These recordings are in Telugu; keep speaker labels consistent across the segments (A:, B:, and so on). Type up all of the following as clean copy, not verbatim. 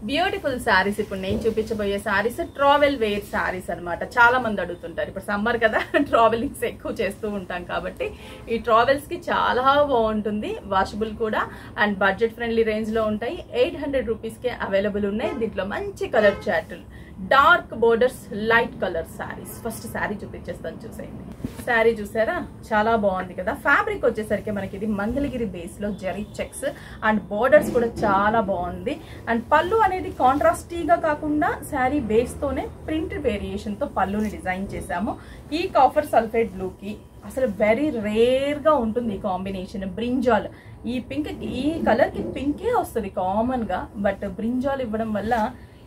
A: బ్యూటిఫుల్ శారీస్. ఇప్పుడు నేను చూపించబోయే శారీస్ ట్రావెల్ వేర్ శారీస్ అన్నమాట. చాలా మంది అడుగుతుంటారు, ఇప్పుడు సమ్మర్ కదా ట్రావెలింగ్స్ ఎక్కువ చేస్తూ ఉంటాం కాబట్టి ఈ ట్రావెల్స్ కి చాలా బాగుంటుంది. వాషబుల్ కూడా అండ్ బడ్జెట్ ఫ్రెండ్లీ రేంజ్ లో ఉంటాయి. 800 రూపీస్ కే అవైలబుల్ ఉన్నాయి. దీంట్లో మంచి కలర్ చార్టులు, dark borders, light colour saris. First sari చూపించేస్తాను, చూసేయండి. శారీ చూసారా, చాలా బాగుంది కదా. ఫ్యాబ్రిక్ వచ్చేసరికి మనకి ఇది మంగళగిరి బేస్ లో జరీ చెక్స్ అండ్ బోర్డర్స్ కూడా చాలా బాగుంది. అండ్ పళ్ళు అనేది కాంట్రాస్టీగా కాకుండా శారీ బేస్ తోనే ప్రింట్ వేరియేషన్ తో పళ్ళుని డిజైన్ చేసాము. ఈ కాఫర్ సల్ఫేట్ బ్లూ కి అసలు వెరీ రేర్ గా ఉంటుంది ఈ కాంబినేషన్. బ్రింజాల్, ఈ పింక్, ఈ కలర్ కి పింకే వస్తుంది కామన్ గా, బట్ బ్రింజాల్ ఇవ్వడం వల్ల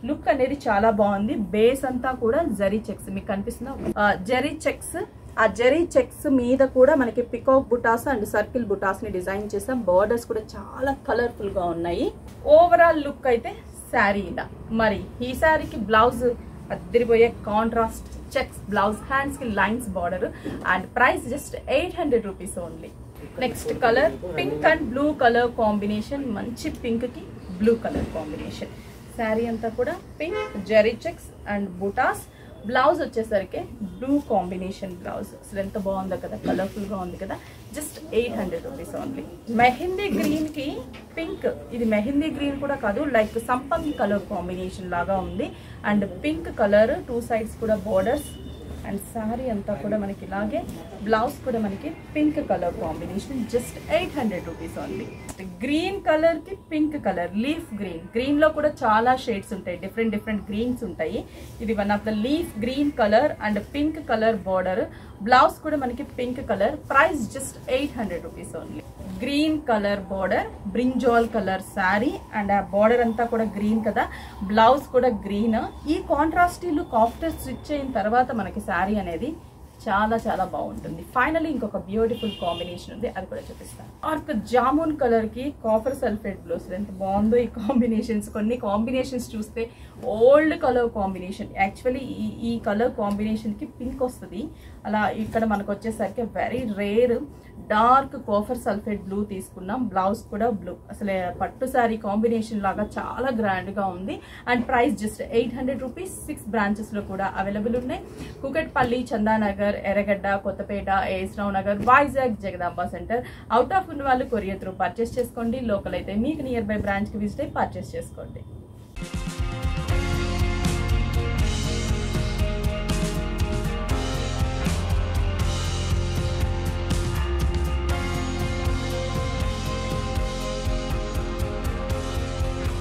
A: లుక్ అనేది చాలా బాగుంది. బేస్ అంతా కూడా జరీ చెక్స్ మీకు కనిపిస్తుందా, జరీ చెక్స్. ఆ జరీ చెక్స్ మీద కూడా మనకి పికాక్ బుటాస్ అండ్ సర్కిల్ బుటాస్ ని డిజైన్ చేసాం. బోర్డర్స్ కూడా చాలా కలర్ఫుల్ గా ఉన్నాయి. ఓవరాల్ లుక్ అయితే శారీ ఇలా. మరి ఈ శారీకి బ్లౌజ్ అదిరిపోయే కాంట్రాస్ట్ చెక్స్ బ్లౌజ్, హ్యాండ్స్ కి lines border and price just 800 rupees only. Next colour pink and blue colour combination. మంచి పింక్ కి బ్లూ కలర్ కాంబినేషన్. శారీ అంతా కూడా పింక్ జరీ చెక్స్ అండ్ బుటాస్. బ్లౌజ్ వచ్చేసరికి బ్లూ కాంబినేషన్ బ్లౌజ్. అసలు ఎంత బాగుందో కదా, కలర్ఫుల్ గా ఉంది కదా. Just 800 rupees only. Mehndi green కి పింక్, ఇది మెహందీ గ్రీన్ కూడా కాదు, లైక్ సంపంగి కలర్ కాంబినేషన్ లాగా ఉంది. అండ్ పింక్ కలర్, 2 సైడ్స్ కూడా బోర్డర్స్. అండ్ శారీ అంతా కూడా మనకి ఇలాగే, బ్లౌజ్ కూడా మనకి pink colour combination. Just 800 rupees only. Green colour కి pink colour, leaf green. Green లో కూడా చాలా షేడ్స్ ఉంటాయి, డిఫరెంట్ డిఫరెంట్ గ్రీన్స్ ఉంటాయి. ఇది one of the leaf green colour and pink colour border. Blouse కూడా మనకి pink colour. Price just 800 rupees only. Green colour border, brinjal colour sari and ఆ బార్డర్ అంతా కూడా గ్రీన్ కదా, బ్లౌజ్ కూడా గ్రీన్. ఈ కాంట్రాస్ట్ లుక్ ఆఫ్టర్ స్టిచ్ అయిన తర్వాత మనకి శారీ అనేది చాలా చాలా బాగుంటుంది. ఫైనల్లీ ఇంకొక బ్యూటిఫుల్ కాంబినేషన్ ఉంది, అది కూడా చూపిస్తాను. ఆర్క్ జామున్ కలర్ కి కాఫర్ సల్ఫేట్ బ్లూ. ఎంత బాగుందో ఈ కాంబినేషన్స్. కొన్ని కాంబినేషన్స్ చూస్తే ఓల్డ్ కలర్ కాంబినేషన్. యాక్చువల్లీ ఈ కలర్ కాంబినేషన్ కి పింక్ వస్తుంది, అలా ఇక్కడ మనకు వచ్చేసరికి very rare dark copper sulphate blue తీసుకున్నాం. బ్లౌజ్ కూడా బ్లూ. అసలు పట్టు శారీ కాంబినేషన్ లాగా చాలా గ్రాండ్ గా ఉంది. And price just 800 rupees. 6 branches లో కూడా అవైలబుల్ ఉన్నాయి. Kukatpally, Chandanagar, Erragadda, Kothapet, A S Rao Nagar, Vizag, Jagadamba centre. Out of ఉన్న వాళ్ళు కొరియర్ త్రూ పర్చేస్ చేసుకోండి. లోకల్ అయితే మీకు నియర్ బై బ్రాంచ్ కి విజిట్ అయ్యి పర్చేస్ చేసుకోండి.